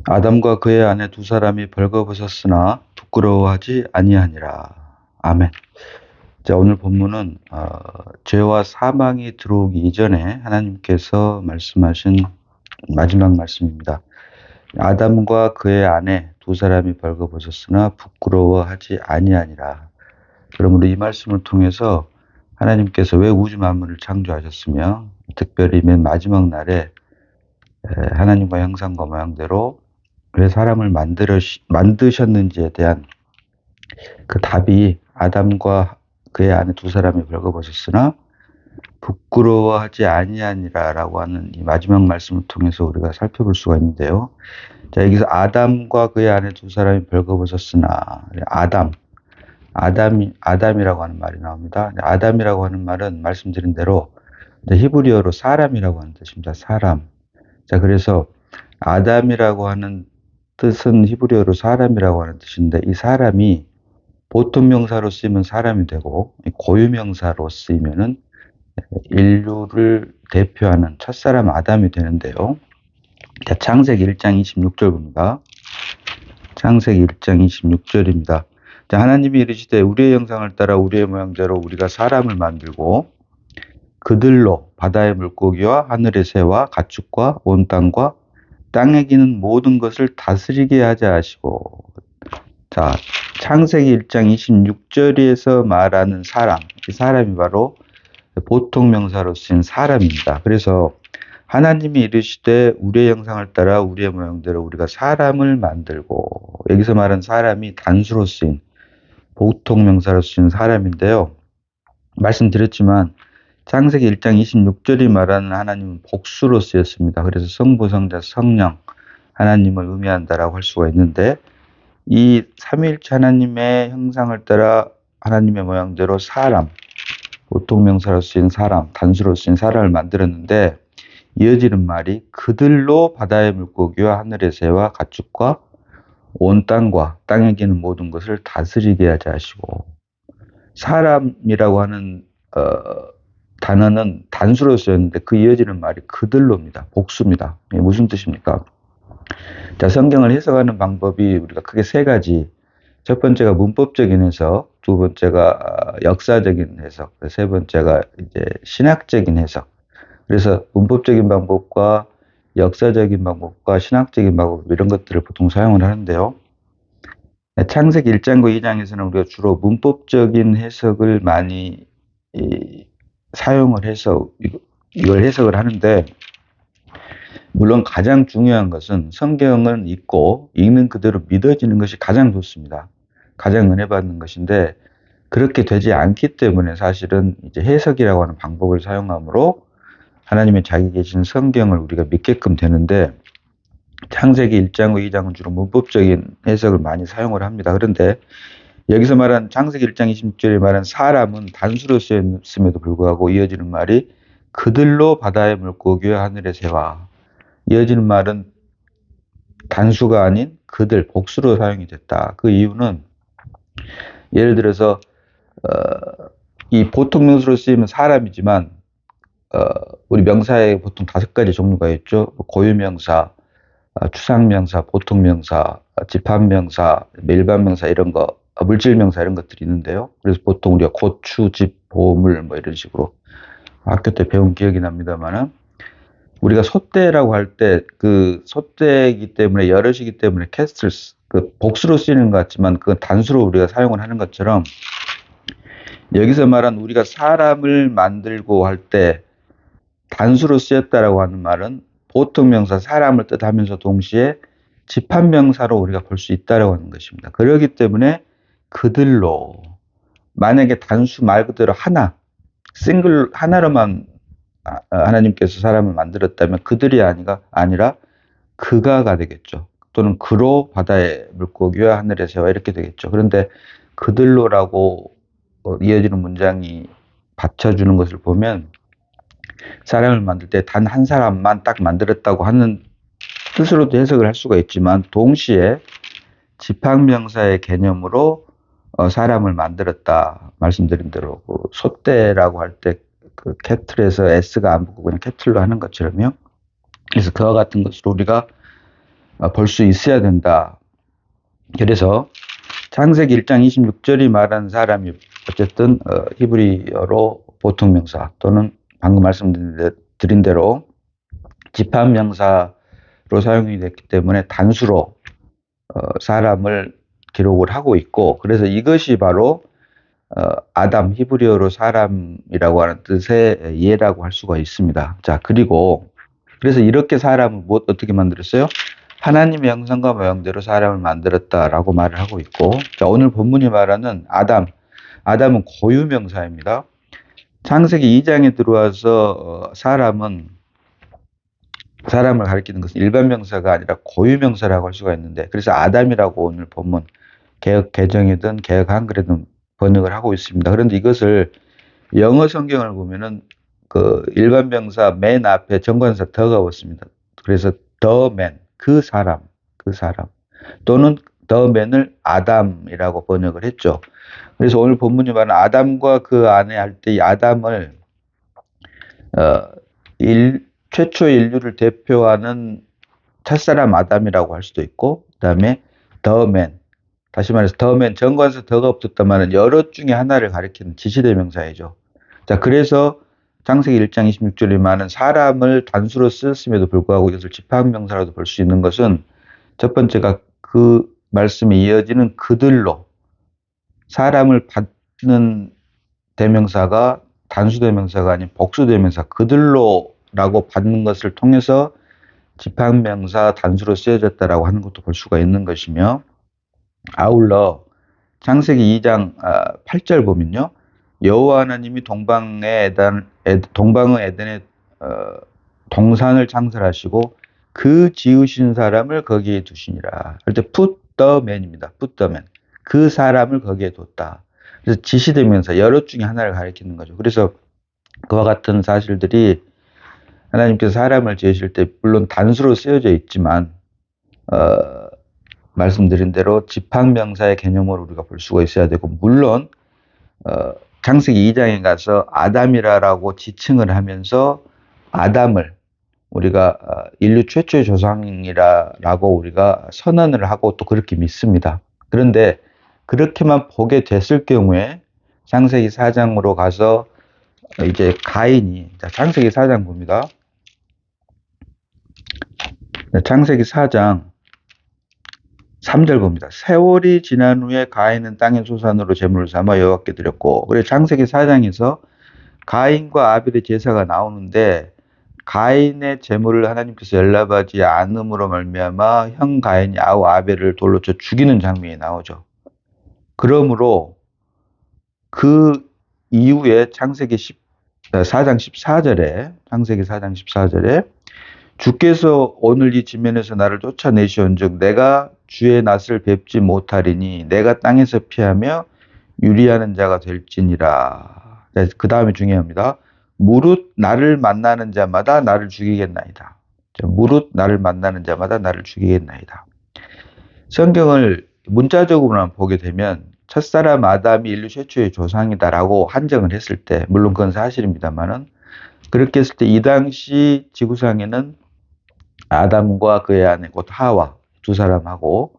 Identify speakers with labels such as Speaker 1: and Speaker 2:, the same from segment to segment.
Speaker 1: 아담과 그의 아내 두 사람이 벌거벗었으나 부끄러워하지 아니하니라. 아멘. 자, 오늘 본문은 죄와 사망이 들어오기 이전에 하나님께서 말씀하신 마지막 말씀입니다. 아담과 그의 아내 두 사람이 벌거벗었으나 부끄러워하지 아니하니라. 그러므로 이 말씀을 통해서 하나님께서 왜 우주 만물을 창조하셨으며 특별히 맨 마지막 날에 하나님과 형상과 모양대로 왜 사람을 만드셨는지에 대한 그 답이 아담과 그의 아내 두 사람이 벌거벗었으나 부끄러워하지 아니하니라라고 하는 이 마지막 말씀을 통해서 우리가 살펴볼 수가 있는데요. 자, 여기서 아담과 그의 아내 두 사람이 벌거벗었으나 아담이라고 하는 말이 나옵니다. 아담이라고 하는 말은 말씀드린 대로 히브리어로 사람이라고 하는 뜻입니다. 사람. 자, 그래서 아담이라고 하는 뜻은 히브리어로 사람이라고 하는 뜻인데 이 사람이 보통 명사로 쓰이면 사람이 되고 고유명사로 쓰이면은 인류를 대표하는 첫사람 아담이 되는데요. 자, 창세기 1장 26절입니다. 창세기 1장 26절입니다. 자, 하나님이 이르시되 우리의 형상을 따라 우리의 모양대로 우리가 사람을 만들고 그들로 바다의 물고기와 하늘의 새와 가축과 온 땅과 땅에 기는 모든 것을 다스리게 하자 하시고. 자, 창세기 1장 26절에서 말하는 사람, 이 사람이 바로 보통 명사로 쓰인 사람입니다. 그래서 하나님이 이르시되 우리의 형상을 따라 우리의 모양대로 우리가 사람을 만들고, 여기서 말한 사람이 단수로 쓰인 보통 명사로 쓰인 사람인데요. 말씀드렸지만 창세기 1장 26절이 말하는 하나님은 복수로 쓰였습니다. 그래서 성부, 성자, 성령 하나님을 의미한다라고 할 수가 있는데 이 삼위일체 하나님의 형상을 따라 하나님의 모양대로 사람, 보통 명사로 쓰인 사람, 단수로 쓰인 사람을 만들었는데 이어지는 말이 그들로 바다의 물고기와 하늘의 새와 가축과 온 땅과 땅에 기는 모든 것을 다스리게 하자 하시고. 사람이라고 하는 단어는 단수로 쓰였는데 그 이어지는 말이 그들로입니다. 복수입니다. 이게 무슨 뜻입니까? 자, 성경을 해석하는 방법이 우리가 크게 세 가지. 첫 번째가 문법적인 해석, 두 번째가 역사적인 해석, 세 번째가 이제 신학적인 해석. 그래서 문법적인 방법과 역사적인 방법과 신학적인 방법 이런 것들을 보통 사용을 하는데요. 창세기 1장과 2장에서는 우리가 주로 문법적인 해석을 많이 사용을 해서 이걸 해석을 하는데 물론 가장 중요한 것은 성경을 읽고 읽는 그대로 믿어지는 것이 가장 좋습니다. 가장 은혜 받는 것인데 그렇게 되지 않기 때문에 사실은 이제 해석이라고 하는 방법을 사용함으로 하나님의 자기 계신 성경을 우리가 믿게끔 되는데 창세기 1장과 2장은 주로 문법적인 해석을 많이 사용을 합니다. 그런데 여기서 말한 창세기 1장 26절에 말한 사람은 단수로 쓰였음에도 불구하고 이어지는 말이 그들로 바다의 물고기와 하늘의 새와, 이어지는 말은 단수가 아닌 그들, 복수로 사용이 됐다. 그 이유는 예를 들어서 이 보통 명사로 쓰이면 사람이지만 우리 명사에 보통 5가지 종류가 있죠. 고유명사, 추상명사, 보통명사, 집합명사, 일반명사 이런 거, 물질명사 이런 것들이 있는데요. 그래서 보통 우리가 고추, 집, 보물 뭐 이런 식으로 학교 때 배운 기억이 납니다만은 우리가 소떼라고 할 때 그 소떼이기 때문에 여럿이기 때문에 캐스틀스 그 복수로 쓰이는 것 같지만 그건 단수로 우리가 사용을 하는 것처럼 여기서 말한 우리가 사람을 만들고 할 때 단수로 쓰였다라고 하는 말은 보통 명사 사람을 뜻하면서 동시에 집합명사로 우리가 볼 수 있다라고 하는 것입니다. 그렇기 때문에 그들로 만약에 단수 말 그대로 싱글 하나로만 하나님께서 사람을 만들었다면 그들이 아니라 그가가 되겠죠. 또는 그로 바다의 물고기와 하늘의 새와 이렇게 되겠죠. 그런데 그들로라고 이어지는 문장이 받쳐주는 것을 보면 사람을 만들 때 단 한 사람만 딱 만들었다고 하는 뜻으로도 해석을 할 수가 있지만 동시에 집합명사의 개념으로 사람을 만들었다. 말씀드린 대로 그 소떼라고 할 때 그 캐틀에서 S가 안 붙고 그냥 캐틀로 하는 것처럼요. 그래서 그와 같은 것으로 우리가 볼 수 있어야 된다. 그래서 창세기 1장 26절이 말하는 사람이 어쨌든 히브리어로 보통 명사 또는 방금 말씀드린 대로 집합 명사로 사용이 됐기 때문에 단수로 사람을 기록을 하고 있고, 그래서 이것이 바로 아담, 히브리어로 사람이라고 하는 뜻의 예라고 할 수가 있습니다. 자, 그리고 그래서 이렇게 사람을 어떻게 만들었어요? 하나님의 형상과 모양대로 사람을 만들었다라고 말을 하고 있고, 자, 오늘 본문이 말하는 아담은 고유명사입니다. 창세기 2장에 들어와서 사람을 가리키는 것은 일반 명사가 아니라 고유명사라고 할 수가 있는데, 그래서 아담이라고 오늘 본문 개역 개정이든 개역 한글이든 번역을 하고 있습니다. 그런데 이것을 영어 성경을 보면은 그 일반 명사 맨 앞에 정관사 더가 붙습니다. 그래서 the man, 그 사람 또는 the man을 아담이라고 번역을 했죠. 그래서 오늘 본문이 말하는 아담과 그 아내 할 때 이 아담을 최초 인류를 대표하는 첫사람 아담이라고 할 수도 있고, 그 다음에 the man, 다시 말해서 the man, 정관사 더가 붙었단 말은 여럿 중에 하나를 가리키는 지시대명사이죠. 자, 그래서 창세기 1장 26절에 말하는 사람을 단수로 쓰였음에도 불구하고 이것을 집합명사라도 볼 수 있는 것은 첫 번째가 그 말씀에 이어지는 그들로, 사람을 받는 대명사가 단수대명사가 아닌 복수대명사 그들로라고 받는 것을 통해서 집합명사 단수로 쓰여졌다라고 하는 것도 볼 수가 있는 것이며, 아울러 창세기 2장 8절 보면요, 여호와 하나님이 동방의 에덴에 동산을 창설하시고 그 지으신 사람을 거기에 두시니라. 할 때 put the man입니다. put the man. 그 사람을 거기에 뒀다. 그래서 지시되면서 여럿 중에 하나를 가리키는 거죠. 그래서 그와 같은 사실들이 하나님께서 사람을 지으실 때 물론 단수로 쓰여져 있지만 말씀드린 대로 집합명사의 개념으로 우리가 볼 수가 있어야 되고, 물론 창세기 2장에 가서 아담이라고 지칭을 하면서 아담을 우리가 인류 최초의 조상이라고 우리가 선언을 하고 또 그렇게 믿습니다. 그런데 그렇게만 보게 됐을 경우에 창세기 4장으로 가서 이제 가인이, 자, 창세기 4장 봅니다. 창세기 4장 3절 봅니다. 세월이 지난 후에 가인은 땅의 소산으로 제물을 삼아 여호와께 드렸고, 그래서 창세기 4장에서 가인과 아벨의 제사가 나오는데 가인의 제물을 하나님께서 연락하지 않음으로 말미암아 형 가인이 아우 아벨을 돌로 쳐 죽이는 장면이 나오죠. 그러므로 그 이후에 창세기 4장 14절에 주께서 오늘 이 지면에서 나를 쫓아내시온즉 내가 주의 낯을 뵙지 못하리니 내가 땅에서 피하며 유리하는 자가 될지니라. 그 다음에 중요합니다. 무릇 나를 만나는 자마다 나를 죽이겠나이다. 무릇 나를 만나는 자마다 나를 죽이겠나이다. 성경을 문자적으로만 보게 되면 첫사람 아담이 인류 최초의 조상이다라고 한정을 했을 때, 물론 그건 사실입니다만은, 그렇게 했을 때 이 당시 지구상에는 아담과 그의 아내 곧 하와 두 사람하고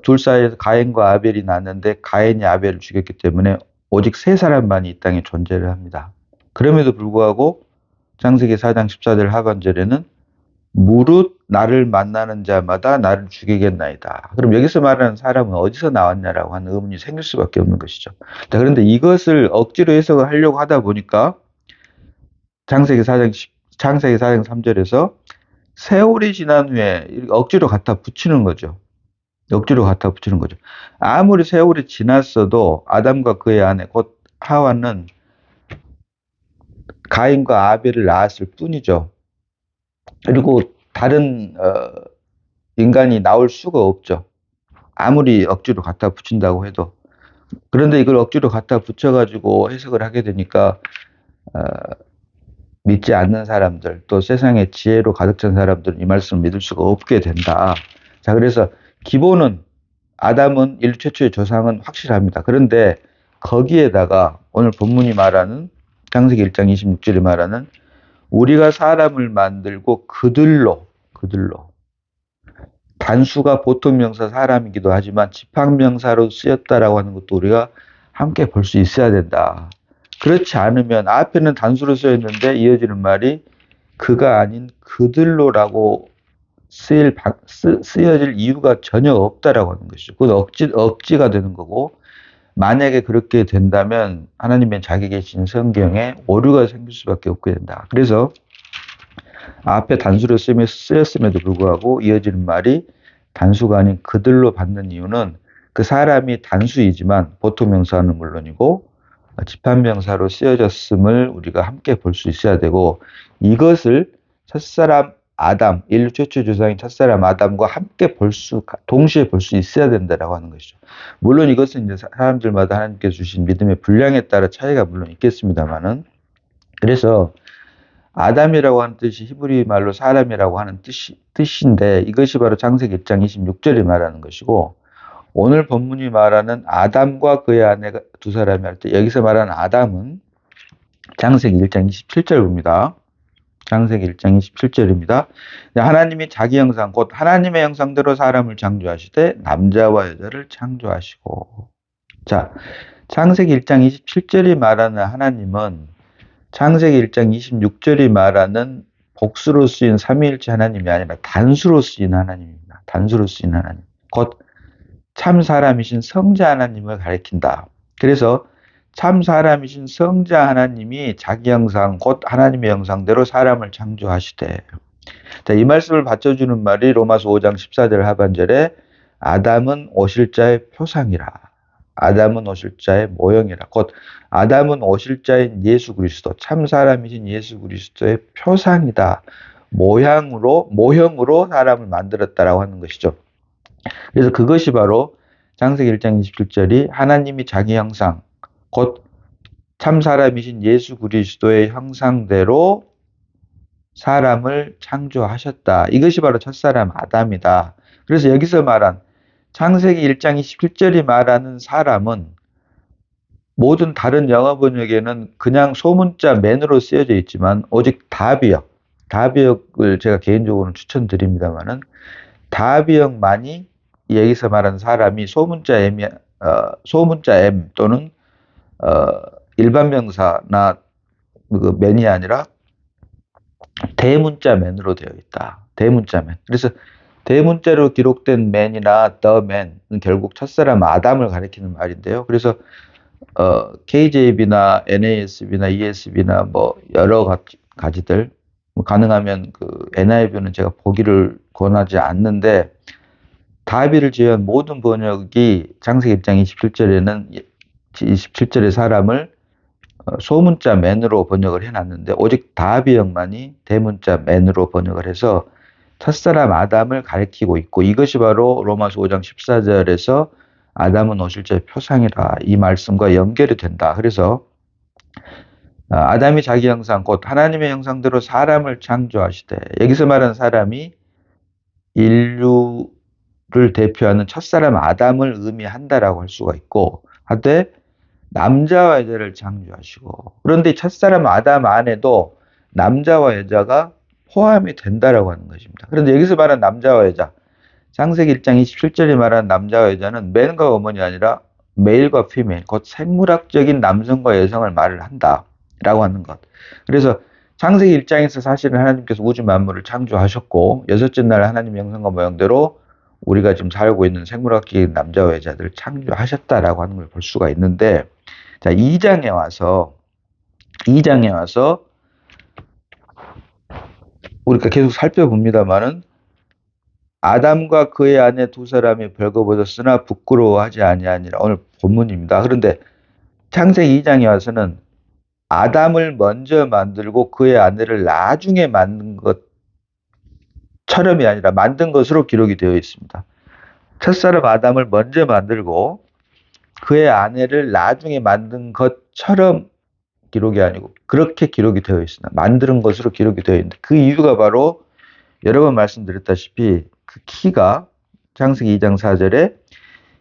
Speaker 1: 둘 사이에서 가인과 아벨이 났는데 가인이 아벨을 죽였기 때문에 오직 세 사람만이 이 땅에 존재를 합니다. 그럼에도 불구하고 창세기 4장 14절 하반절에는 무릇 나를 만나는 자마다 나를 죽이겠나이다. 그럼 여기서 말하는 사람은 어디서 나왔냐라고 하는 의문이 생길 수밖에 없는 것이죠. 자, 그런데 이것을 억지로 해석을 하려고 하다 보니까 창세기 4장 3절에서 세월이 지난 후에 억지로 갖다 붙이는 거죠. 아무리 세월이 지났어도 아담과 그의 아내 곧 하와는 가인과 아벨을 낳았을 뿐이죠. 그리고 다른 인간이 나올 수가 없죠. 아무리 억지로 갖다 붙인다고 해도. 그런데 이걸 억지로 갖다 붙여가지고 해석을 하게 되니까 믿지 않는 사람들, 또 세상에 지혜로 가득 찬 사람들은 이 말씀을 믿을 수가 없게 된다. 자, 그래서 기본은 아담은 인류 최초의 조상은 확실합니다. 그런데 거기에다가 오늘 본문이 말하는 창세기 1장 26절이 말하는 우리가 사람을 만들고 그들로 단수가 보통 명사 사람이기도 하지만 집합명사로 쓰였다라고 하는 것도 우리가 함께 볼 수 있어야 된다. 그렇지 않으면 앞에는 단수로 쓰였는데 이어지는 말이 그가 아닌 그들로라고 쓰여질 이유가 전혀 없다라고 하는 것이죠. 그건 억지가 되는 거고, 만약에 그렇게 된다면 하나님의 자기 계신 성경에 오류가 생길 수밖에 없게 된다. 그래서 앞에 단수로 쓰였음에도 불구하고 이어지는 말이 단수가 아닌 그들로 받는 이유는 그 사람이 단수이지만 보통 명사는 물론이고 집합명사로 쓰여졌음을 우리가 함께 볼 수 있어야 되고, 이것을 첫사람 아담, 인류 최초 조상인 첫사람 아담과 함께 동시에 볼 수 있어야 된다라고 하는 것이죠. 물론 이것은 이제 사람들마다 하나님께서 주신 믿음의 분량에 따라 차이가 물론 있겠습니다만은, 그래서 아담이라고 하는 뜻이 히브리 말로 사람이라고 하는 뜻인데 이것이 바로 창세기 1장 26절이 말하는 것이고, 오늘 본문이 말하는 아담과 그의 아내가 두 사람이 할 때 여기서 말하는 아담은 창세기 1장 27절 봅니다. 창세기 1장 27절입니다. 하나님이 자기 형상 곧 하나님의 형상대로 사람을 창조하시되 남자와 여자를 창조하시고. 자, 창세기 1장 27절이 말하는 하나님은 창세기 1장 26절이 말하는 복수로 쓰인 삼위일체 하나님이 아니라 단수로 쓰인 하나님입니다. 단수로 쓰인 하나님. 곧 참 사람이신 성자 하나님을 가리킨다. 그래서 참 사람이신 성자 하나님이 자기 형상 곧 하나님의 형상대로 사람을 창조하시되. 자, 이 말씀을 받쳐주는 말이 로마서 5장 14절 하반절에 아담은 오실 자의 표상이라. 아담은 오실 자의 모형이라. 곧 아담은 오실 자인 예수 그리스도, 참 사람이신 예수 그리스도의 표상이다. 모형으로 사람을 만들었다라고 하는 것이죠. 그래서 그것이 바로 창세기 1장 27절이 하나님이 자기 형상, 곧 참 사람이신 예수 그리스도의 형상대로 사람을 창조하셨다. 이것이 바로 첫사람 아담이다. 그래서 여기서 말한 창세기 1장 27절이 말하는 사람은 모든 다른 영어 번역에는 그냥 소문자 맨으로 쓰여져 있지만 오직 다비역을 제가 개인적으로 추천드립니다만은 다비역만이 여기서 말하는 사람이 소문자 M 또는 일반 명사나 그 맨이 아니라 대문자 맨으로 되어 있다. 대문자 맨. 그래서 대문자로 기록된 man이나 the man은 결국 첫사람 아담을 가리키는 말인데요. 그래서 KJV나 NASB나 ESB나 뭐 여러 가지들, 가능하면 그 NIV는 제가 보기를 권하지 않는데, 다비를 제외한 모든 번역이 창세기 1장 27절의 사람을 소문자 맨으로 번역을 해놨는데 오직 다비역만이 대문자 맨으로 번역을 해서 첫사람 아담을 가리키고 있고, 이것이 바로 로마서 5장 14절에서 아담은 오실 자의 표상이라 이 말씀과 연결이 된다. 그래서 아담이 자기 형상 곧 하나님의 형상대로 사람을 창조하시되, 여기서 말하는 사람이 인류를 대표하는 첫사람 아담을 의미한다라고 할 수가 있고, 하되 남자와 여자를 창조하시고, 그런데 첫사람 아담 안에도 남자와 여자가 포함이 된다라고 하는 것입니다. 그런데 여기서 말하는 남자와 여자, 창세기 1장 27절이 말하는 남자와 여자는 맨과 woman이 아니라 메일과 피메일, 곧 생물학적인 남성과 여성을 말을 한다라고 하는 것. 그래서 창세기 1장에서 사실은 하나님께서 우주 만물을 창조하셨고 여섯째 날 하나님 형상과 모형대로 우리가 지금 살고 있는 생물학적인 남자와 여자들을 창조하셨다라고 하는 걸 볼 수가 있는데, 자, 2장에 와서 우리가 계속 살펴봅니다만은 아담과 그의 아내 두 사람이 벌거벗었으나 부끄러워하지 아니하니라. 오늘 본문입니다. 그런데 창세기 2장에 와서는 아담을 먼저 만들고 그의 아내를 나중에 만든 것처럼이 아니라 만든 것으로 기록이 되어 있습니다. 첫사람 아담을 먼저 만들고 그의 아내를 나중에 만든 것처럼 기록이 아니고 그렇게 기록이 되어 있습니다. 만드는 것으로 기록이 되어 있는데, 그 이유가 바로 여러 번 말씀드렸다시피 그 키가 창세기 2장 4절에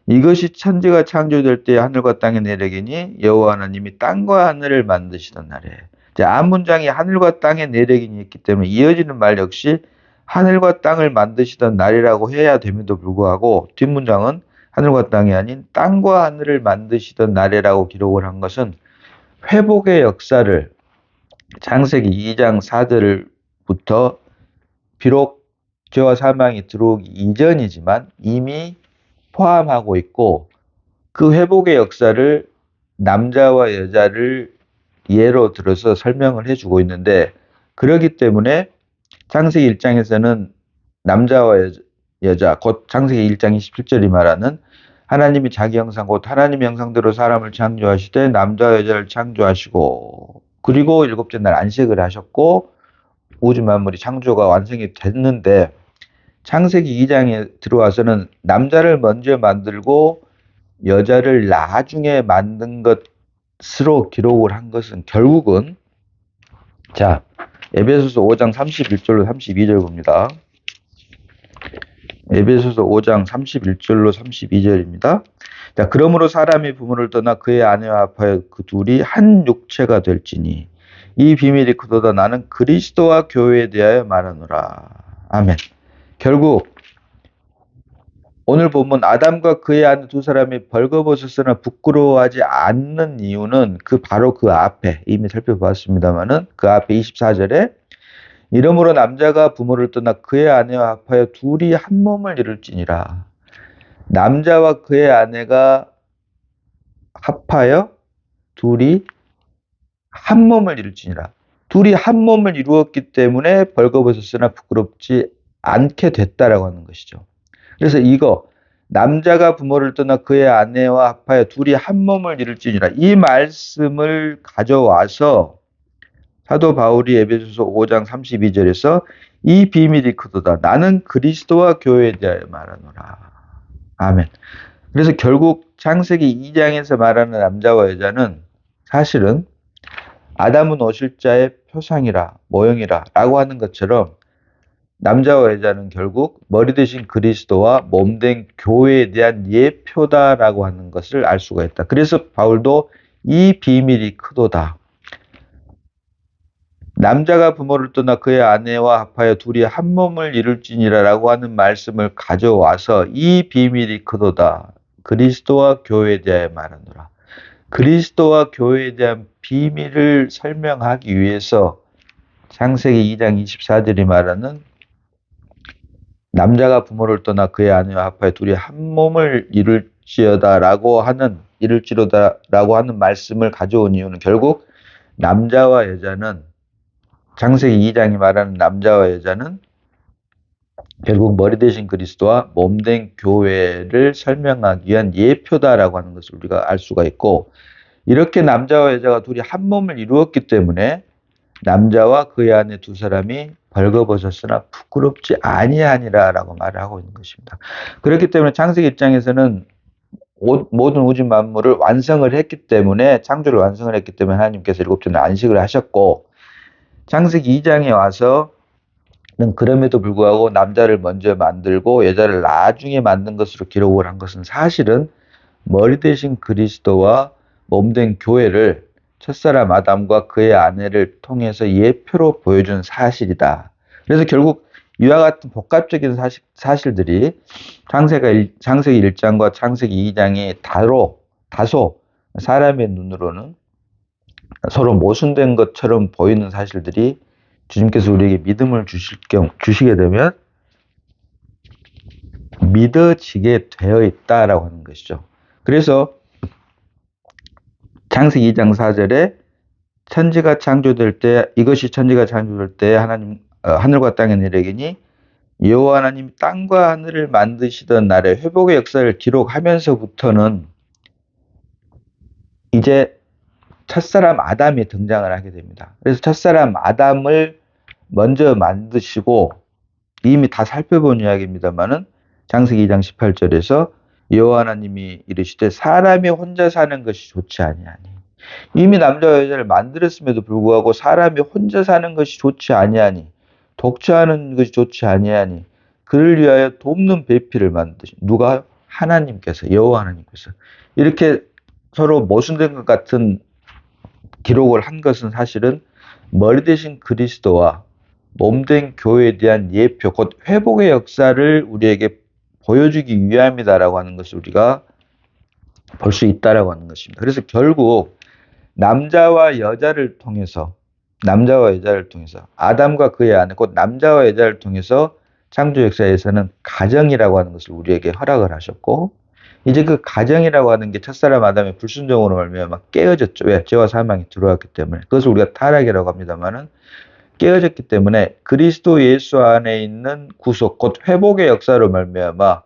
Speaker 1: 이것이 천지가 창조될 때 하늘과 땅의 내력이니 여호와 하나님이 땅과 하늘을 만드시던 날에. 앞 문장이 하늘과 땅의 내력이니 있기 때문에 이어지는 말 역시 하늘과 땅을 만드시던 날이라고 해야 됨에도 불구하고 뒷문장은 하늘과 땅이 아닌 땅과 하늘을 만드시던 날이라고 기록을 한 것은 회복의 역사를 창세기 2장 4절부터 비록 죄와 사망이 들어오기 이전이지만 이미 포함하고 있고, 그 회복의 역사를 남자와 여자를 예로 들어서 설명을 해주고 있는데, 그렇기 때문에 창세기 1장에서는 남자와 여자, 곧 창세기 1장 27절이 말하는 하나님이 자기 형상 곧 하나님의 형상대로 사람을 창조하시되 남자와 여자를 창조하시고, 그리고 일곱째 날 안식을 하셨고 우주 만물이 창조가 완성이 됐는데, 창세기 2장에 들어와서는 남자를 먼저 만들고 여자를 나중에 만든 것으로 기록을 한 것은 결국은, 자, 에베소서 5장 31절로 32절 봅니다. 에베소서 5장 31절로 32절입니다. 자, 그러므로 사람이 부모를 떠나 그의 아내와 합하여 그 둘이 한 육체가 될지니 이 비밀이 크도다. 나는 그리스도와 교회에 대하여 말하노라. 아멘. 결국 오늘 본문 아담과 그의 아내 두 사람이 벌거벗었으나 부끄러워하지 않는 이유는 바로 그 앞에 이미 살펴보았습니다만은, 그 앞에 24절에 이러므로 남자가 부모를 떠나 그의 아내와 합하여 둘이 한 몸을 이룰지니라. 남자와 그의 아내가 합하여 둘이 한 몸을 이룰지니라. 둘이 한 몸을 이루었기 때문에 벌거벗었으나 부끄럽지 않게 됐다라고 하는 것이죠. 그래서 이거 남자가 부모를 떠나 그의 아내와 합하여 둘이 한 몸을 이룰지니라, 이 말씀을 가져와서 사도 바울이 에베소서 5장 32절에서 이 비밀이 크도다. 나는 그리스도와 교회에 대하여 말하노라. 아멘. 그래서 결국 창세기 2장에서 말하는 남자와 여자는 사실은 아담은 오실 자의 표상이라 모형이라 라고 하는 것처럼 남자와 여자는 결국 머리 대신 그리스도와 몸된 교회에 대한 예표다라고 하는 것을 알 수가 있다. 그래서 바울도 이 비밀이 크도다. 남자가 부모를 떠나 그의 아내와 합하여 둘이 한 몸을 이룰지니라 라고 하는 말씀을 가져와서 이 비밀이 크도다. 그리스도와 교회에 대하여 말하노라. 그리스도와 교회에 대한 비밀을 설명하기 위해서 창세기 2장 24절이 말하는 남자가 부모를 떠나 그의 아내와 합하여 둘이 한 몸을 이룰지로다라고 하는 말씀을 가져온 이유는 결국 남자와 여자는, 창세기 2장이 말하는 남자와 여자는 결국 머리 대신 그리스도와 몸된 교회를 설명하기 위한 예표다라고 하는 것을 우리가 알 수가 있고, 이렇게 남자와 여자가 둘이 한 몸을 이루었기 때문에 남자와 그의 아내 두 사람이 벌거벗었으나 부끄럽지 아니하니라라고 말을 하고 있는 것입니다. 그렇기 때문에 창세기 1장에서는 모든 우주 만물을 완성을 했기 때문에, 창조를 완성을 했기 때문에 하나님께서 일곱째 날 안식을 하셨고, 창세기 2장에 와서는 그럼에도 불구하고 남자를 먼저 만들고 여자를 나중에 만든 것으로 기록을 한 것은 사실은 머리 대신 그리스도와 몸된 교회를 첫사람 아담과 그의 아내를 통해서 예표로 보여준 사실이다. 그래서 결국 이와 같은 복합적인 사실들이 창세기 1장과 창세기 2장이 다소 사람의 눈으로는 서로 모순된 것처럼 보이는 사실들이 주님께서 우리에게 믿음을 주시게 되면 믿어지게 되어 있다라고 하는 것이죠. 그래서 창세기 2장 4절에 천지가 창조될 때, 이것이 천지가 창조될 때 하늘과 땅의 내리기니 여호와 하나님이 땅과 하늘을 만드시던 날에 회복의 역사를 기록하면서부터는 이제 첫사람 아담이 등장을 하게 됩니다. 그래서 첫사람 아담을 먼저 만드시고, 이미 다 살펴본 이야기입니다만은 창세기 2장 18절에서 여호와 하나님이 이르시되 사람이 혼자 사는 것이 좋지 아니하니, 이미 남자와 여자를 만들었음에도 불구하고 사람이 혼자 사는 것이 좋지 아니하니, 독처하는 것이 좋지 아니하니 그를 위하여 돕는 배필을 만드신, 누가? 하나님께서, 여호와 하나님께서. 이렇게 서로 모순된 것 같은 기록을 한 것은 사실은 머리 대신 그리스도와 몸된 교회에 대한 예표, 곧 회복의 역사를 우리에게 보여주기 위함이다라고 하는 것을 우리가 볼 수 있다라고 하는 것입니다. 그래서 결국 남자와 여자를 통해서 아담과 그의 아내, 곧 남자와 여자를 통해서 창조 역사에서는 가정이라고 하는 것을 우리에게 허락을 하셨고, 이제 그 가정이라고 하는 게 첫사람 아담의 불순종으로 말미암아 깨어졌죠. 왜? 죄와 사망이 들어왔기 때문에. 그것을 우리가 타락이라고 합니다만은 깨어졌기 때문에 그리스도 예수 안에 있는 구속, 곧 회복의 역사로 말미암아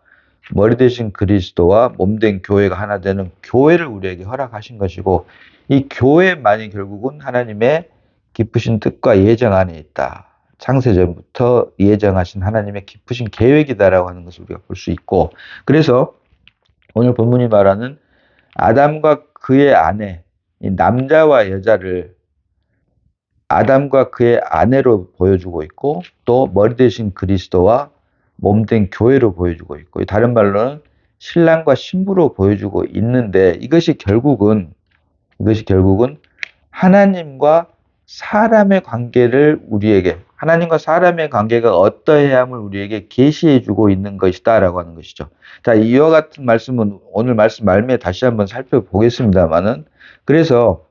Speaker 1: 머리 대신 그리스도와 몸된 교회가 하나 되는 교회를 우리에게 허락하신 것이고, 이 교회만이 결국은 하나님의 깊으신 뜻과 예정 안에 있다. 창세전부터 예정하신 하나님의 깊으신 계획이다라고 하는 것을 우리가 볼 수 있고, 그래서 오늘 본문이 말하는 아담과 그의 아내, 이 남자와 여자를 아담과 그의 아내로 보여주고 있고, 또 머리 대신 그리스도와 몸된 교회로 보여주고 있고, 다른 말로는 신랑과 신부로 보여주고 있는데, 이것이 결국은 하나님과 사람의 관계를 하나님과 사람의 관계가 어떠해야 함을 우리에게 계시해 주고 있는 것이다라고 하는 것이죠. 자, 이와 같은 말씀은 오늘 말씀 말미에 다시 한번 살펴보겠습니다만은, 그래서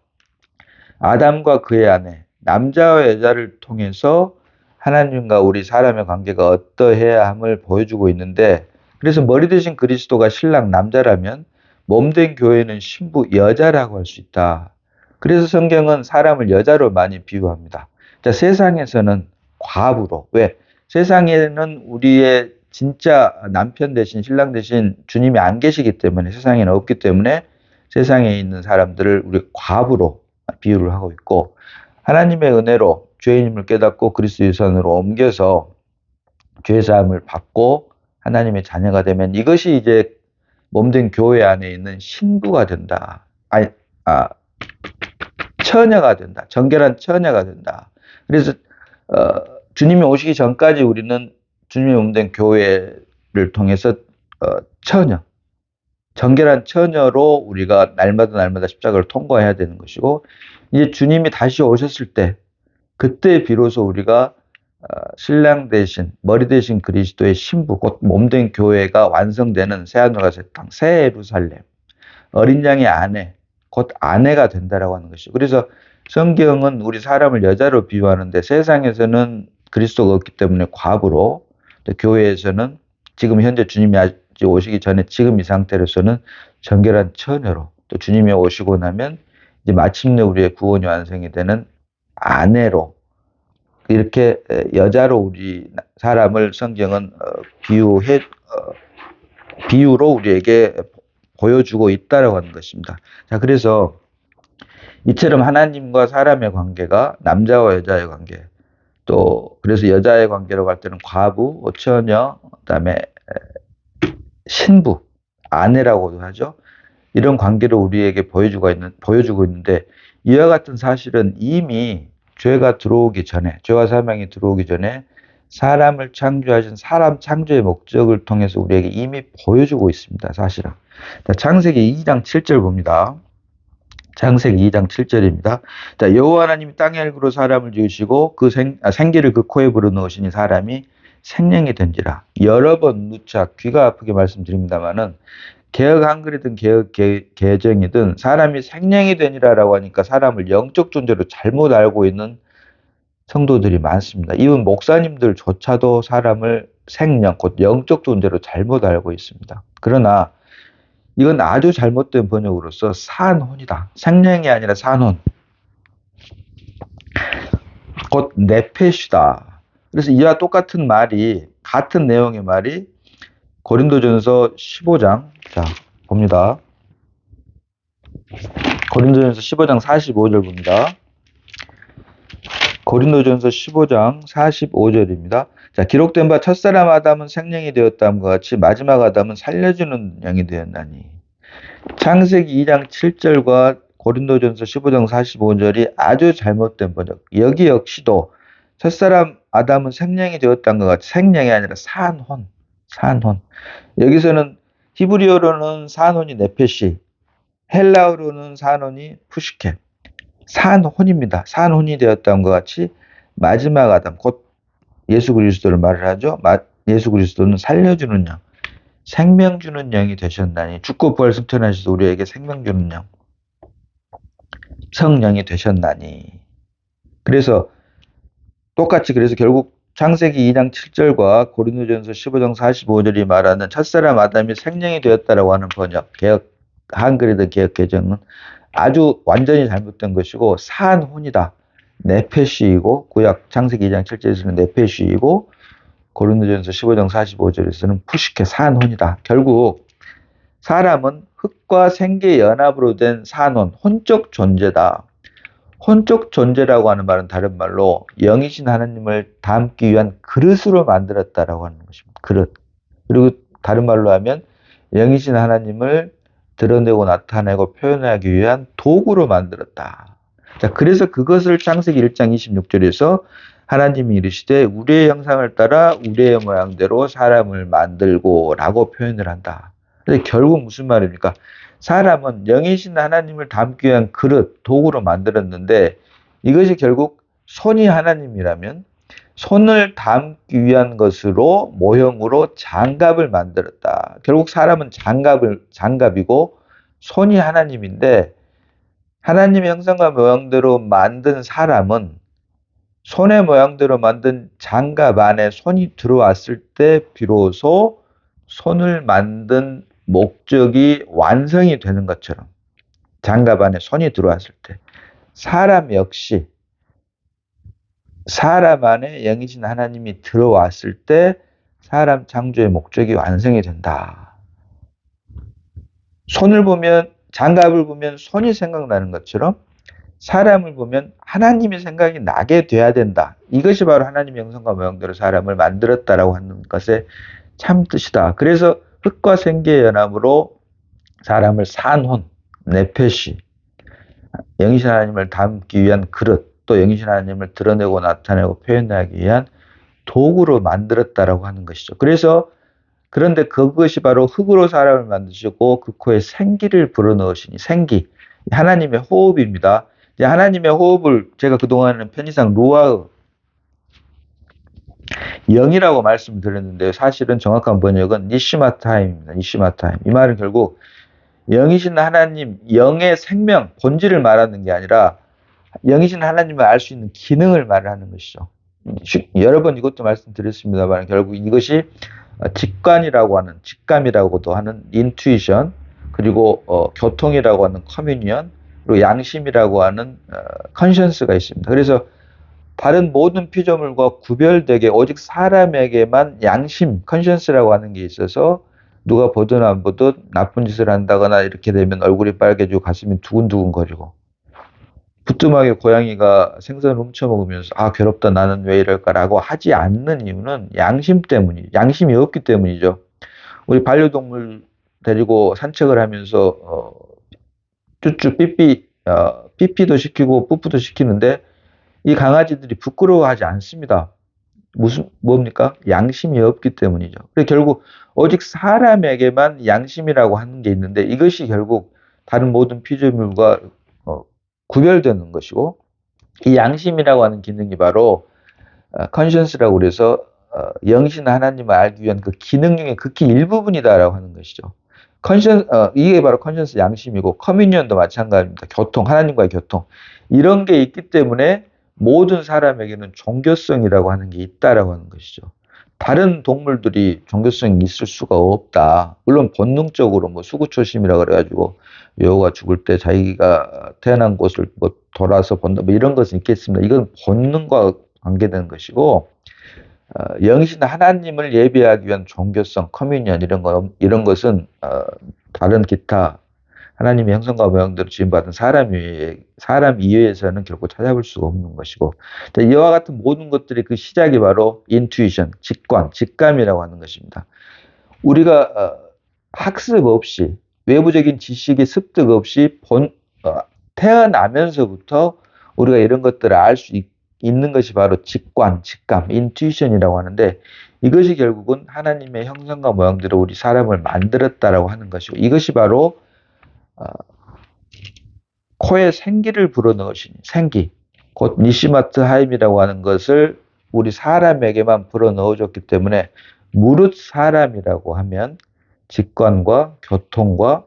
Speaker 1: 아담과 그의 아내, 남자와 여자를 통해서 하나님과 우리 사람의 관계가 어떠해야 함을 보여주고 있는데, 그래서 머리 대신 그리스도가 신랑 남자라면 몸된 교회는 신부 여자라고 할 수 있다. 그래서 성경은 사람을 여자로 많이 비유합니다. 자, 세상에서는 과부로. 왜? 세상에는 우리의 진짜 남편 대신 신랑 대신 주님이 안 계시기 때문에, 세상에는 없기 때문에 세상에 있는 사람들을 우리 과부로 비유를 하고 있고, 하나님의 은혜로 죄인임을 깨닫고 그리스도 유산으로 옮겨서 죄사함을 받고 하나님의 자녀가 되면 이것이 이제 몸된 교회 안에 있는 신부가 된다. 처녀가 된다. 정결한 처녀가 된다. 그래서 주님이 오시기 전까지 우리는 주님의 몸된 교회를 통해서 정결한 처녀로 우리가 날마다 십자가를 통과해야 되는 것이고, 이제 주님이 다시 오셨을 때, 그때 비로소 우리가 신랑 대신 머리 대신 그리스도의 신부, 곧 몸된 교회가 완성되는 새하늘과 새 땅, 새 예루살렘, 어린 양의 아내, 곧 아내가 된다라고 하는 것이죠. 그래서 성경은 우리 사람을 여자로 비유하는데, 세상에서는 그리스도가 없기 때문에 과부로, 또 교회에서는 지금 현재 주님이 아직 오시기 전에 지금 이 상태로서는 정결한 처녀로, 또 주님이 오시고 나면 이제 마침내 우리의 구원이 완성이 되는 아내로, 이렇게 여자로 우리 사람을 성경은 비유로 우리에게 보여주고 있다라고 하는 것입니다. 자, 그래서 이처럼 하나님과 사람의 관계가 남자와 여자의 관계, 또 그래서 여자의 관계로 갈 때는 과부, 처녀, 그다음에 신부, 아내라고도 하죠. 이런 관계를 우리에게 보여주고 있는데, 이와 같은 사실은 이미 죄가 들어오기 전에, 죄와 사망이 들어오기 전에 사람을 창조하신 사람 창조의 목적을 통해서 우리에게 이미 보여주고 있습니다. 사실은. 자, 창세기 2장 7절 봅니다. 창세기 2장 7절입니다. 자, 여호와 하나님이 땅의 흙으로 사람을 지으시고 생기를 그 코에 불어넣으시니 사람이 생명이 된지라. 여러 번 누차 귀가 아프게 말씀드립니다만은, 개혁 한글이든 개혁 개정이든 사람이 생명이 되니라라고 하니까 사람을 영적 존재로 잘못 알고 있는 성도들이 많습니다. 이분 목사님들조차도 사람을 생명, 곧 영적 존재로 잘못 알고 있습니다. 그러나 이건 아주 잘못된 번역으로서 산혼이다. 생명이 아니라 산혼. 곧 네페시다. 그래서 이와 똑같은 말이, 같은 내용의 말이 고린도전서 15장, 자, 봅니다. 고린도전서 15장 45절 봅니다. 고린도전서 15장 45절입니다. 자, 기록된 바 첫사람 아담은 생명이 되었다함과 같이 마지막 아담은 살려주는 영이 되었나니. 창세기 2장 7절과 고린도전서 15장 45절이 아주 잘못된 번역. 여기 역시도 첫사람 아담은 생명이 되었다는 것 같이 생명이 아니라 산혼. 여기서는 히브리어로는 산혼이 네페시, 헬라어로는 산혼이 푸시케. 산혼입니다. 산혼이 되었다는 것 같이 마지막 아담, 곧 예수 그리스도를 말을 하죠. 예수 그리스도는 살려주는 영, 생명 주는 영이 되셨나니 죽고 부활 승천하셔서 우리에게 생명 주는 영, 성령이 되셨나니. 그래서 똑같이 그래서 결국 창세기 2장 7절과 고린도전서 15장 45절이 말하는 첫사람 아담이 생명이 되었다라고 하는 번역, 개혁 한글이든 개혁 개정은 아주 완전히 잘못된 것이고 사한 혼이다. 네페시이고 구약 창세기 2장 7절에서는 네페시이고 고린도전서 15장 45절에서는 푸시케 사한 혼이다. 결국 사람은 흙과 생기의 연합으로 된 사한 혼적 존재다. 혼적 존재라고 하는 말은 다른 말로 영이신 하나님을 담기 위한 그릇으로 만들었다라고 하는 것입니다. 그릇. 그리고 다른 말로 하면 영이신 하나님을 드러내고 나타내고 표현하기 위한 도구로 만들었다. 자, 그래서 그것을 창세기 1장 26절에서 하나님이 이르시되 우리의 형상을 따라 우리의 모양대로 사람을 만들고 라고 표현을 한다. 근데 결국 무슨 말입니까? 사람은 영이신 하나님을 담기 위한 그릇, 도구로 만들었는데 이것이 결국 손이 하나님이라면 손을 담기 위한 것으로 모형으로 장갑을 만들었다. 결국 사람은 장갑이고 손이 하나님인데 하나님의 형상과 모양대로 만든 사람은 손의 모양대로 만든 장갑 안에 손이 들어왔을 때 비로소 손을 만든 목적이 완성이 되는 것처럼 장갑 안에 손이 들어왔을 때 사람 역시 사람 안에 영이신 하나님이 들어왔을 때 사람 창조의 목적이 완성이 된다. 손을 보면 장갑을 보면 손이 생각나는 것처럼 사람을 보면 하나님의 생각이 나게 돼야 된다. 이것이 바로 하나님의 형상과 모양대로 사람을 만들었다라고 하는 것의 참 뜻이다. 그래서 흙과 생기의 연합으로 사람을 산혼, 네페시, 영이신 하나님을 담기 위한 그릇, 또 영이신 하나님을 드러내고 나타내고 표현하기 위한 도구로 만들었다라고 하는 것이죠. 그래서 그런데 그것이 바로 흙으로 사람을 만드시고 그 코에 생기를 불어넣으시니 생기, 하나님의 호흡입니다. 하나님의 호흡을 제가 그동안은 편의상 루아흐, 영이라고 말씀드렸는데 사실은 정확한 번역은 니시마타임입니다. 니시마타임. 이 말은 결국 영이신 하나님, 영의 생명, 본질을 말하는 게 아니라 영이신 하나님을 알 수 있는 기능을 말하는 것이죠. 여러 번 이것도 말씀드렸습니다만 결국 이것이 직관이라고 하는, 직감이라고도 하는 인투이션, 그리고 교통이라고 하는 커뮤니언, 그리고 양심이라고 하는 컨션스가 있습니다. 그래서 다른 모든 피조물과 구별되게 오직 사람에게만 양심, 컨션스라고 하는 게 있어서 누가 보든 안 보든 나쁜 짓을 한다거나 이렇게 되면 얼굴이 빨개지고 가슴이 두근두근거리고 부뚜막에 고양이가 생선을 훔쳐먹으면서 아 괴롭다 나는 왜 이럴까라고 하지 않는 이유는 양심 때문이에요. 양심이 없기 때문이죠. 우리 반려동물 데리고 산책을 하면서 쭈쭈 삐삐도 시키고 뿌뿌도 시키는데 이 강아지들이 부끄러워하지 않습니다. 뭡니까? 양심이 없기 때문이죠. 그래서 결국 오직 사람에게만 양심이라고 하는 게 있는데 이것이 결국 다른 모든 피조물과 구별되는 것이고 이 양심이라고 하는 기능이 바로 컨션스라고 그래서 영신 하나님을 알기 위한 그 기능 중에 극히 일부분이다라고 하는 것이죠. 이게 바로 컨션스 양심이고 커뮤니언도 마찬가지입니다. 교통, 하나님과의 교통. 이런 게 있기 때문에 모든 사람에게는 종교성이라고 하는 게 있다라고 하는 것이죠. 다른 동물들이 종교성이 있을 수가 없다. 물론 본능적으로 뭐 수구초심이라 그래가지고 여우가 죽을 때 자기가 태어난 곳을 뭐 돌아서 본다 뭐 이런 것은 있겠습니다. 이건 본능과 관계되는 것이고 영신 하나님을 예배하기 위한 종교성, 커뮤니언 이런 것은 다른 기타 하나님의 형상과 모양대로 지음받은 사람 이외에서는 결코 찾아볼 수가 없는 것이고 이와 같은 모든 것들이 그 시작이 바로 인투이션, 직감이라고 하는 것입니다. 우리가 학습 없이 외부적인 지식의 습득 없이 태어나면서부터 우리가 이런 것들을 알 수 있는 것이 바로 직감, 인투이션이라고 하는데 이것이 결국은 하나님의 형상과 모양대로 우리 사람을 만들었다라고 하는 것이고 이것이 바로 코에 생기를 불어넣으시니 생기, 곧 니시마트 하임이라고 하는 것을 우리 사람에게만 불어넣어줬기 때문에 무릇 사람이라고 하면 직관과 교통과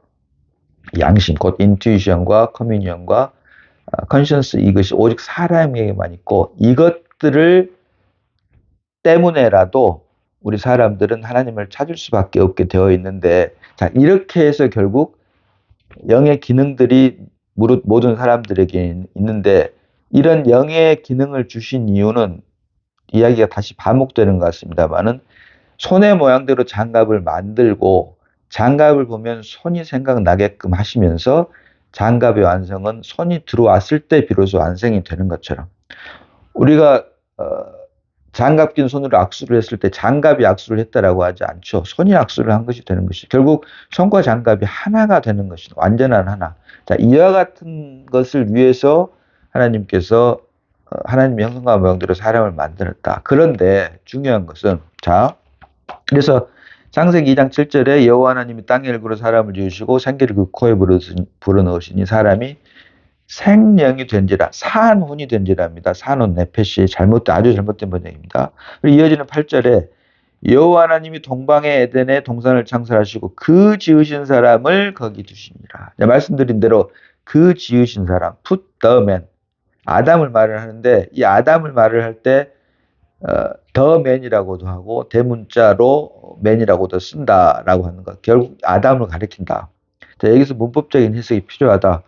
Speaker 1: 양심, 곧 인투이션과 커뮤니언과 컨션스, 이것이 오직 사람에게만 있고, 이것들을 때문에라도 우리 사람들은 하나님을 찾을 수밖에 없게 되어 있는데, 자, 이렇게 해서 결국 영의 기능들이 무릇 모든 사람들에게 있는데, 이런 영의 기능을 주신 이유는 이야기가 다시 반복되는 것 같습니다만은, 손의 모양대로 장갑을 만들고 장갑을 보면 손이 생각나게끔 하시면서 장갑의 완성은 손이 들어왔을 때 비로소 완성이 되는 것처럼, 우리가 장갑 낀 손으로 악수를 했을 때 장갑이 악수를 했다라고 하지 않죠. 손이 악수를 한 것이 되는 것이, 결국 손과 장갑이 하나가 되는 것이, 완전한 하나. 자, 이와 같은 것을 위해서 하나님께서 하나님의 형상과 모양대로 사람을 만들었다. 그런데 중요한 것은, 자, 그래서 창세기 2장 7절에 여호와 하나님이 땅의 일구로 사람을 지으시고 생기를 그 코에 불어넣으시니 사람이 생령이 된지라, 산혼이 된지랍니다. 산혼, 네페시, 아주 잘못된 번역입니다. 그리고 이어지는 8절에 여호와 하나님이 동방의 에덴에 동산을 창설하시고 그 지으신 사람을 거기 두시니라. 말씀드린 대로 그 지으신 사람, put the man, 아담을 말을 하는데, 이 아담을 말을 할 때 the man이라고도 하고 대문자로 man이라고도 쓴다라고 하는 것, 결국 아담을 가리킨다. 자, 여기서 문법적인 해석이 필요하다.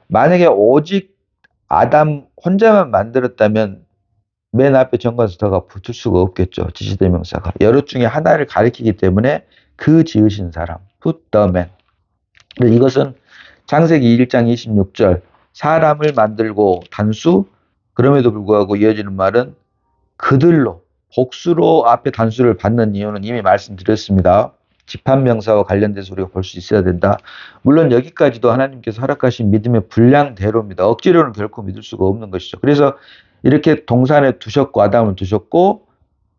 Speaker 1: 만약에 오직 아담 혼자만 만들었다면 맨 앞에 정관사 더가 붙을 수가 없겠죠. 지시대명사가. 여러 중에 하나를 가리키기 때문에 그 지으신 사람, put the man. 이것은 창세기 1장 26절, 사람을 만들고 단수, 그럼에도 불구하고 이어지는 말은 그들로, 복수로 앞에 단수를 받는 이유는 이미 말씀드렸습니다. 집합명사와 관련돼서 우리가 볼 수 있어야 된다. 물론 여기까지도 하나님께서 허락하신 믿음의 분량대로입니다. 억지로는 결코 믿을 수가 없는 것이죠. 그래서 이렇게 동산에 두셨고, 아담을 두셨고,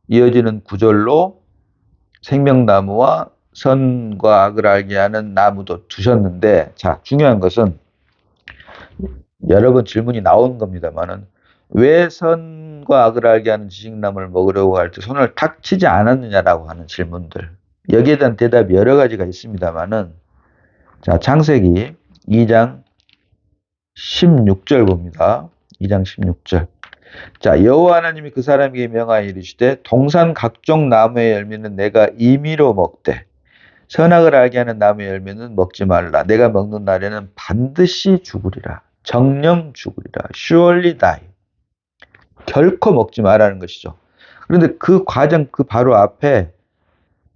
Speaker 1: 이어지는 구절로 생명나무와 선과 악을 알게 하는 나무도 두셨는데, 자, 중요한 것은 여러 번 질문이 나온 겁니다만은, 왜 선과 악을 알게 하는 지식나무를 먹으려고 할 때 손을 탁 치지 않았느냐라고 하는 질문들. 여기에 대한 대답이 여러 가지가 있습니다만은, 자, 창세기 2장 16절 봅니다. 2장 16절. 자, 여호와 하나님이 그 사람에게 명하여 이르시되 동산 각종 나무의 열매는 내가 임의로 먹되 선악을 알게 하는 나무의 열매는 먹지 말라. 내가 먹는 날에는 반드시 죽으리라. 정령 죽으리라. surely die. 결코 먹지 말라는 것이죠. 그런데 그 과정, 그 바로 앞에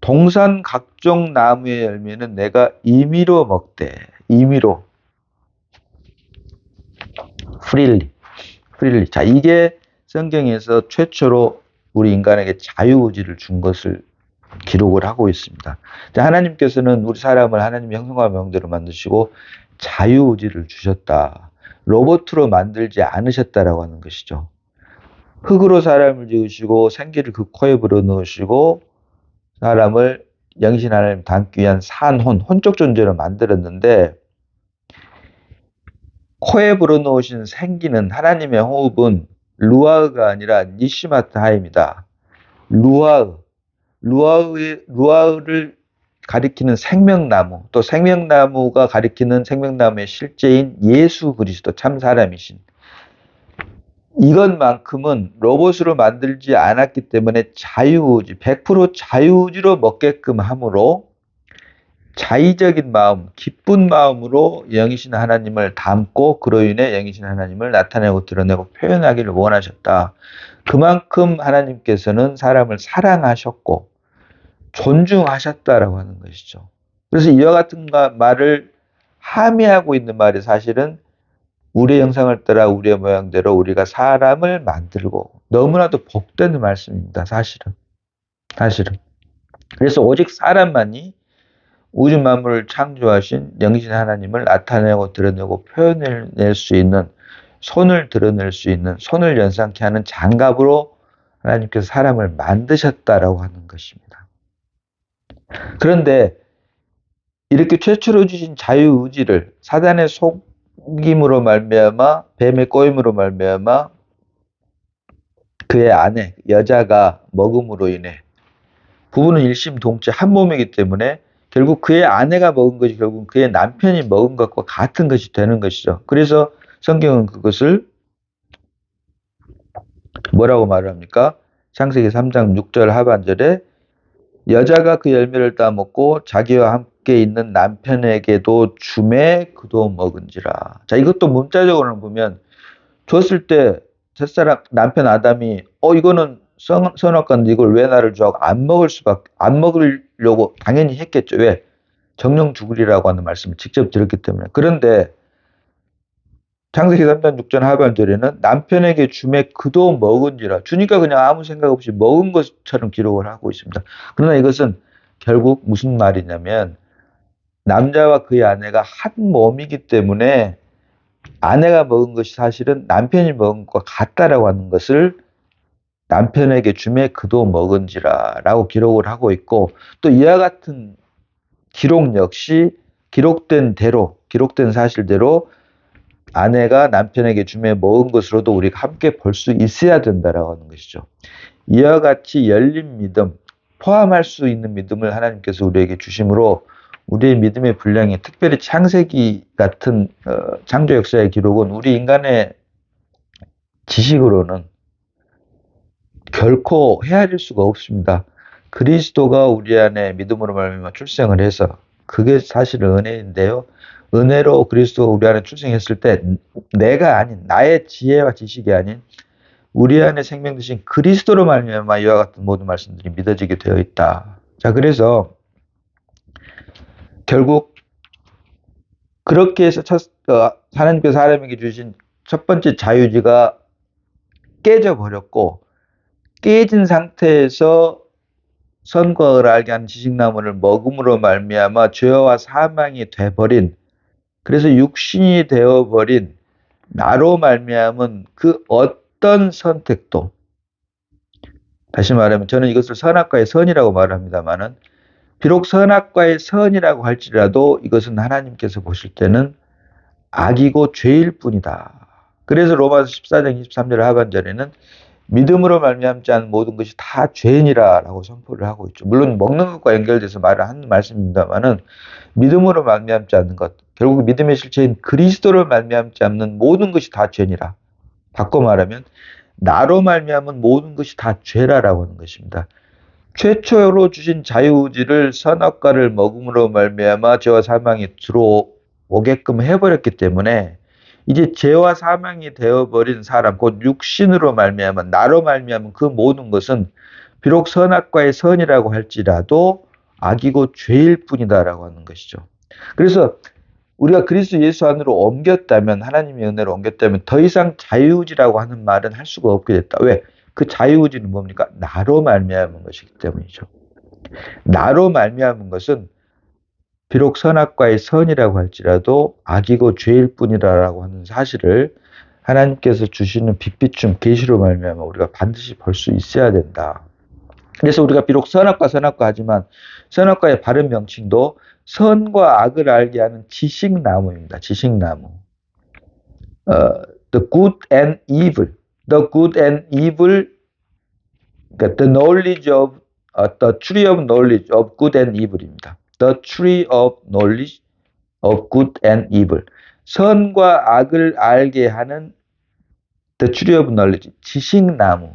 Speaker 1: 동산 각종 나무의 열매는 내가 임의로 먹되, 임의로, freely. 자, 이게 성경에서 최초로 우리 인간에게 자유의지를 준 것을 기록을 하고 있습니다. 하나님께서는 우리 사람을 하나님의 형상과 모양대로 만드시고 자유의지를 주셨다. 로봇으로 만들지 않으셨다라고 하는 것이죠. 흙으로 사람을 지으시고 생기를 그 코에 불어넣으시고 사람을 영신 하나님 닮기 위한 산혼, 혼적 존재로 만들었는데, 코에 불어넣으신 생기는, 하나님의 호흡은 루아흐가 아니라 니시마타하입니다. 루아흐를 가리키는 생명나무, 또 생명나무가 가리키는 생명나무의 실제인 예수 그리스도, 참 사람이신, 이것만큼은 로봇으로 만들지 않았기 때문에 자유의지, 100% 자유의지로 먹게끔 함으로 자의적인 마음, 기쁜 마음으로 영이신 하나님을 담고 그로 인해 영이신 하나님을 나타내고 드러내고 표현하기를 원하셨다. 그만큼 하나님께서는 사람을 사랑하셨고 존중하셨다라고 하는 것이죠. 그래서 이와 같은 말을 함의하고 있는 말이 사실은 우리의 형상을 따라 우리의 모양대로 우리가 사람을 만들고, 너무나도 복된 말씀입니다. 사실은. 그래서 오직 사람만이 우주 만물을 창조하신 영이신 하나님을 나타내고 드러내고 표현해낼 수 있는, 손을 드러낼 수 있는, 손을 연상케 하는 장갑으로 하나님께서 사람을 만드셨다라고 하는 것입니다. 그런데 이렇게 최초로 주신 자유의지를 사단의 속임으로 말미암아, 뱀의 꼬임으로 말미암아 그의 아내, 여자가 먹음으로 인해 부부는 일심동체 한 몸이기 때문에 결국 그의 아내가 먹은 것이 결국 그의 남편이 먹은 것과 같은 것이 되는 것이죠. 그래서 성경은 그것을 뭐라고 말을 합니까? 창세기 3장 6절 하반절에 여자가 그 열매를 따먹고 자기와 함께 있는 남편에게도 주매 그도 먹은지라. 자, 이것도 문자적으로 보면 줬을 때 첫사람 남편 아담이 이거는 선악과인데 이걸 왜 나를 줘? 안 먹으려고 당연히 했겠죠. 왜? 정령 죽으리라고 하는 말씀을 직접 들었기 때문에. 그런데 창세기 3장 6절 하반절에는 남편에게 주매 그도 먹은지라. 주니까 그냥 아무 생각 없이 먹은 것처럼 기록을 하고 있습니다. 그러나 이것은 결국 무슨 말이냐면 남자와 그의 아내가 한 몸이기 때문에 아내가 먹은 것이 사실은 남편이 먹은 것과 같다라고 하는 것을 남편에게 주매 그도 먹은지라 라고 기록을 하고 있고, 또 이와 같은 기록 역시 기록된 사실대로 아내가 남편에게 주매 먹은 것으로도 우리가 함께 볼 수 있어야 된다라고 하는 것이죠. 이와 같이 열린 믿음, 포함할 수 있는 믿음을 하나님께서 우리에게 주심으로 우리의 믿음의 분량이, 특별히 창세기 같은 창조 역사의 기록은 우리 인간의 지식으로는 결코 헤아릴 수가 없습니다. 그리스도가 우리 안에 믿음으로 말미암아 출생을 해서, 그게 사실은 은혜인데요. 은혜로 그리스도가 우리 안에 출생했을 때 내가 아닌, 나의 지혜와 지식이 아닌 우리 안에 생명 되신 그리스도로 말미암아 이와 같은 모든 말씀들이 믿어지게 되어 있다. 자, 그래서 결국 그렇게 해서 하나님께서 사람에게 주신 첫 번째 자유지가 깨져버렸고, 깨진 상태에서 선과 악을 알게 하는 지식나무를 먹음으로 말미암아 죄와 사망이 돼버린, 그래서 육신이 되어버린 나로 말미암은 그 어떤 선택도, 다시 말하면 저는 이것을 선악과의 선이라고 말합니다만은, 비록 선악과의 선이라고 할지라도 이것은 하나님께서 보실 때는 악이고 죄일 뿐이다. 그래서 로마서 14장 23절 하반절에는 믿음으로 말미암지 않은 모든 것이 다 죄인이라고 선포를 하고 있죠. 물론 먹는 것과 연결돼서 말을 하는 말씀입니다만은, 믿음으로 말미암지 않는 것, 결국 믿음의 실체인 그리스도로 말미암지 않는 모든 것이 다 죄니라. 바꿔 말하면 나로 말미암은 모든 것이 다 죄라라고 하는 것입니다. 최초로 주신 자유의지를 선악과를 먹음으로 말미암아 죄와 사망이 들어오게끔 해버렸기 때문에 이제 죄와 사망이 되어버린 사람, 곧 육신으로 말미암아 나로 말미암은 그 모든 것은 비록 선악과의 선이라고 할지라도 악이고 죄일 뿐이다라고 하는 것이죠. 그래서 우리가 그리스도 예수 안으로 옮겼다면, 하나님의 은혜로 옮겼다면 더 이상 자유의지라고 하는 말은 할 수가 없게 됐다. 왜? 그 자유의지는 뭡니까? 나로 말미암은 것이기 때문이죠. 나로 말미암은 것은 비록 선악과의 선이라고 할지라도 악이고 죄일 뿐이라고 하는 사실을 하나님께서 주시는 빛비춤 계시로 말미암아 우리가 반드시 볼 수 있어야 된다. 그래서 우리가 비록 선악과 하지만 선악과의 바른 명칭도 선과 악을 알게 하는 지식나무입니다. 지식나무. The good and evil. The good and evil, 그러니까 the knowledge of, the tree of knowledge of good and evil입니다. The tree of knowledge of good and evil. 선과 악을 알게 하는 the tree of knowledge, 지식나무.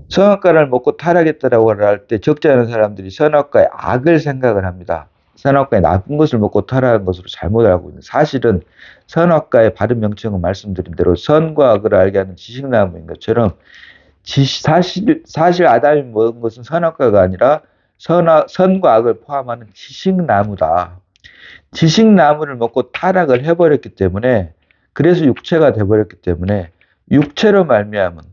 Speaker 1: 선악과를 먹고 타락했다라고 할 때 적지 않은 사람들이 선악과의 악을 생각을 합니다. 선악과의 나쁜 것을 먹고 타락한 것으로 잘못 알고 있는, 사실은 선악과의 바른 명칭은 말씀드린 대로 선과 악을 알게 하는 지식나무인 것처럼 사실 아담이 먹은 것은 선악과가 아니라 선과 악을 포함하는 지식나무다. 지식나무를 먹고 타락을 해버렸기 때문에, 그래서 육체가 돼버렸기 때문에 육체로 말미암은,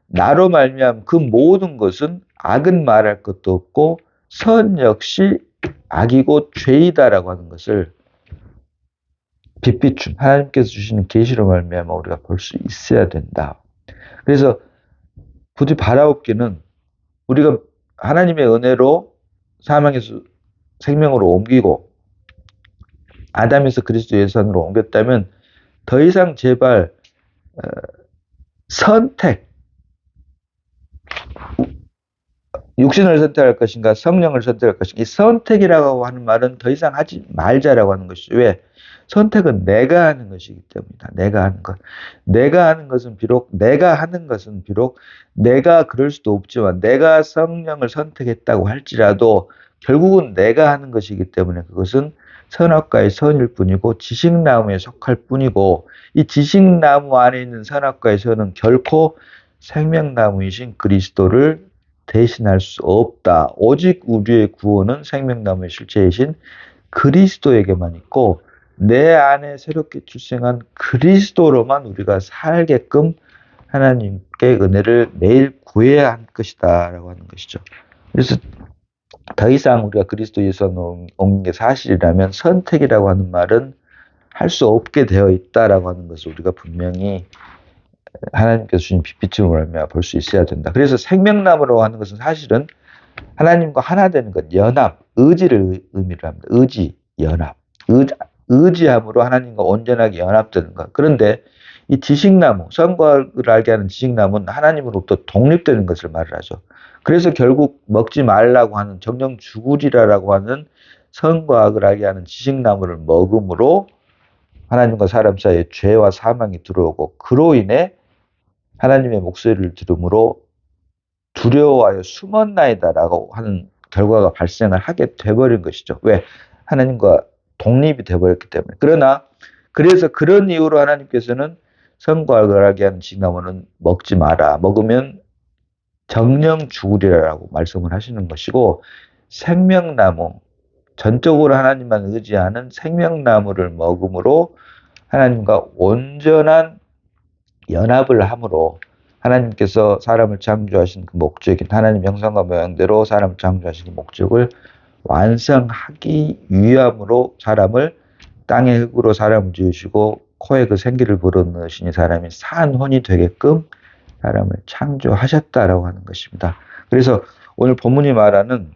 Speaker 1: 나로 말미암은 그 모든 것은 악은 말할 것도 없고 선 역시 악이고 죄이다라고 하는 것을 빛비춤, 하나님께서 주시는 계시로 말미암아 우리가 볼 수 있어야 된다. 그래서 부디 바라옵기는, 우리가 하나님의 은혜로 사망에서 생명으로 옮기고 아담에서 그리스도 예산으로 옮겼다면 더 이상 제발 선택, 육신을 선택할 것인가 성령을 선택할 것인가. 이 선택이라고 하는 말은 더 이상 하지 말자라고 하는 것이죠. 왜? 선택은 내가 하는 것이기 때문이다. 내가 하는 것. 내가 하는 것은 비록 내가 그럴 수도 없지만 내가 성령을 선택했다고 할지라도 결국은 내가 하는 것이기 때문에 그것은 선악과의 선일 뿐이고 지식나무에 속할 뿐이고 이 지식나무 안에 있는 선악과의 선은 결코 생명나무이신 그리스도를 대신할 수 없다. 오직 우리의 구원은 생명나무의 실체이신 그리스도에게만 있고 내 안에 새롭게 출생한 그리스도로만 우리가 살게끔 하나님께 은혜를 매일 구해야 할 것이다 라고 하는 것이죠. 그래서 더 이상 우리가 그리스도 예수 안에 온 게 사실이라면 선택이라고 하는 말은 할 수 없게 되어 있다라고 하는 것을 우리가 분명히 하나님께서 주신 빛빛으로 말미암아 볼 수 있어야 된다. 그래서 생명나무라고 하는 것은 사실은 하나님과 하나 되는 것, 연합, 의지를 의미를 합니다. 의지, 연합. 의지함으로 하나님과 온전하게 연합되는 것. 그런데 이 지식나무, 선과를 알게 하는 지식나무는 하나님으로부터 독립되는 것을 말을 하죠. 그래서 결국 먹지 말라고 하는 정령 죽으리라라고 하는 선과학을 알게 하는 지식나무를 먹음으로 하나님과 사람 사이에 죄와 사망이 들어오고 그로 인해 하나님의 목소리를 들음으로 두려워하여 숨었나이다라고 하는 결과가 발생을 하게 돼버린 것이죠. 왜? 하나님과 독립이 돼버렸기 때문에. 그래서 그런 이유로 하나님께서는 선과 악을 하는 지나무는 먹지 마라. 먹으면 정령 죽으리라고 말씀을 하시는 것이고 생명나무, 전적으로 하나님만 의지하는 생명나무를 먹음으로 하나님과 온전한 연합을 함으로 하나님께서 사람을 창조하신 그 목적인 하나님 형상과 모양대로 사람을 창조하신 그 목적을 완성하기 위함으로 사람을 땅의 흙으로 사람을 지으시고 코에 그 생기를 불어넣으시니 사람이 산혼이 되게끔 사람을 창조하셨다라고 하는 것입니다. 그래서 오늘 본문이 말하는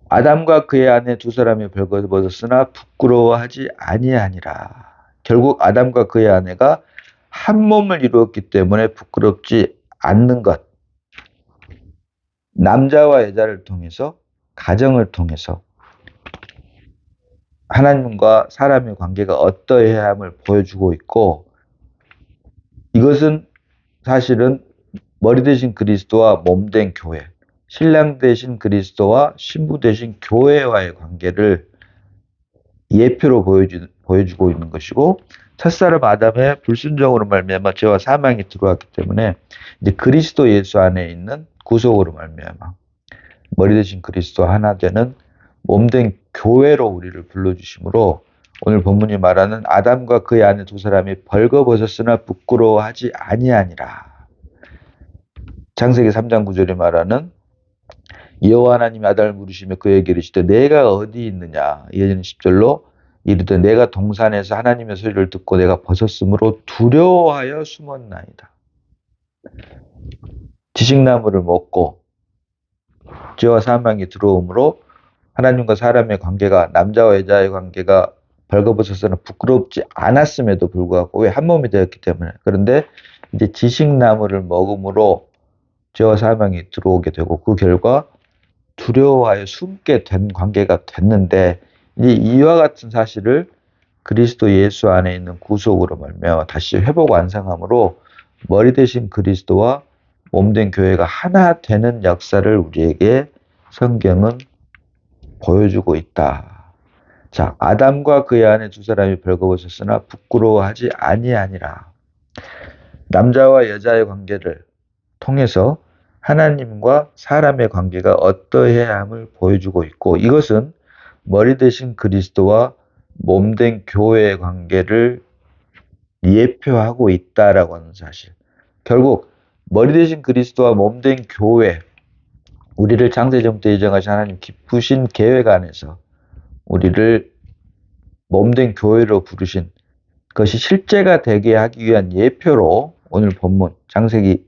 Speaker 1: 아담과 그의 아내 두 사람이 벌거벗었으나 부끄러워하지 아니하니라. 결국 아담과 그의 아내가 한 몸을 이루었기 때문에 부끄럽지 않는 것. 남자와 여자를 통해서 가정을 통해서 하나님과 사람의 관계가 어떠해야 함을 보여주고 있고 이것은 사실은 머리 대신 그리스도와 몸 된 교회, 신랑 대신 그리스도와 신부 대신 교회와의 관계를 예표로 보여주고 있는 것이고 첫사람 아담의 불순종으로 말미암아 죄와 사망이 들어왔기 때문에 이제 그리스도 예수 안에 있는 구속으로 말미암아 머리 대신 그리스도 하나 되는 몸된 교회로 우리를 불러주심으로 오늘 본문이 말하는 아담과 그의 아내 두 사람이 벌거벗었으나 부끄러워하지 아니하니라. 창세기 3장 9절에 말하는 여호와 하나님이 아담을 부르시며 그에게 이르시되 내가 어디 있느냐. 이어지는 10절로 이르되 내가 동산에서 하나님의 소리를 듣고 내가 벗었으므로 두려워하여 숨었나이다. 지식나무를 먹고 죄와 사망이 들어오므로 하나님과 사람의 관계가 남자와 여자의 관계가 벌거벗어서는 부끄럽지 않았음에도 불구하고 왜 한 몸이 되었기 때문에 그런데 이제 지식나무를 먹음으로 죄와 사망이 들어오게 되고 그 결과 두려워하여 숨게 된 관계가 됐는데 이제 이와 같은 사실을 그리스도 예수 안에 있는 구속으로 말미암아 다시 회복 완성함으로 머리 대신 그리스도와 몸된 교회가 하나 되는 역사를 우리에게 성경은 보여주고 있다. 자, 아담과 그의 아내 두 사람이 벌거벗었으나 부끄러워하지 아니하니라. 남자와 여자의 관계를 통해서 하나님과 사람의 관계가 어떠해야 함을 보여주고 있고 이것은 머리 대신 그리스도와 몸된 교회의 관계를 예표하고 있다라고 하는 사실. 결국 머리 대신 그리스도와 몸된 교회, 우리를 창세전부터 예정하신 하나님 기쁘신 계획 안에서 우리를 몸된 교회로 부르신 것이 실제가 되게 하기 위한 예표로 오늘 본문 창세기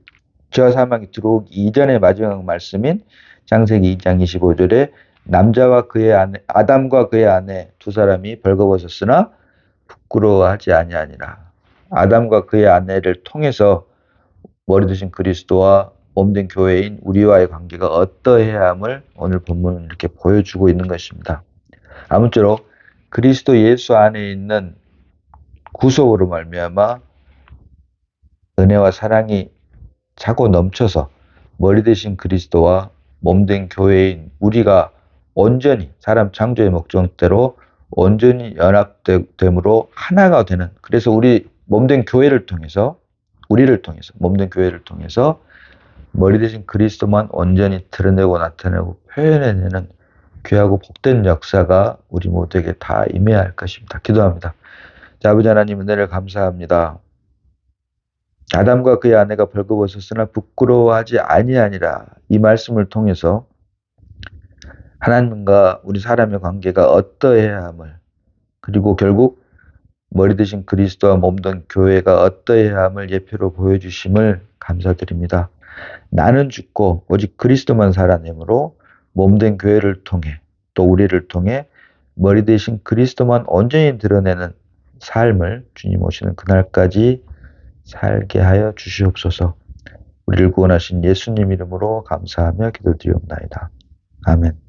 Speaker 1: 죄와 사망이 들어오기 이전의 마지막 말씀인 창세기 2장 25절에 남자와 그의 아내 아담과 그의 아내 두 사람이 벌거벗었으나 부끄러워하지 아니하니라. 아담과 그의 아내를 통해서 머리 드신 그리스도와 몸된 교회인 우리와의 관계가 어떠해야 함을 오늘 본문은 이렇게 보여주고 있는 것입니다. 아무쪼록 그리스도 예수 안에 있는 구속으로 말미암아 은혜와 사랑이 차고 넘쳐서 머리 대신 그리스도와 몸된 교회인 우리가 온전히 사람 창조의 목적대로 온전히 연합됨으로 하나가 되는, 그래서 우리 몸된 교회를 통해서, 우리를 통해서, 몸된 교회를 통해서 머리 대신 그리스도만 온전히 드러내고 나타내고 표현해내는 귀하고 복된 역사가 우리 모두에게 다 임해야 할 것입니다. 기도합니다. 자, 아버지 하나님, 은혜를 감사합니다. 아담과 그의 아내가 벌거벗었으나 부끄러워하지 아니하니라, 이 말씀을 통해서 하나님과 우리 사람의 관계가 어떠해야 함을, 그리고 결국 머리 대신 그리스도와 몸된 교회가 어떠해야 함을 예표로 보여주심을 감사드립니다. 나는 죽고 오직 그리스도만 살아내므로 몸된 교회를 통해 또 우리를 통해 머리 대신 그리스도만 온전히 드러내는 삶을 주님 오시는 그날까지 살게 하여 주시옵소서. 우리를 구원하신 예수님 이름으로 감사하며 기도드리옵나이다. 아멘.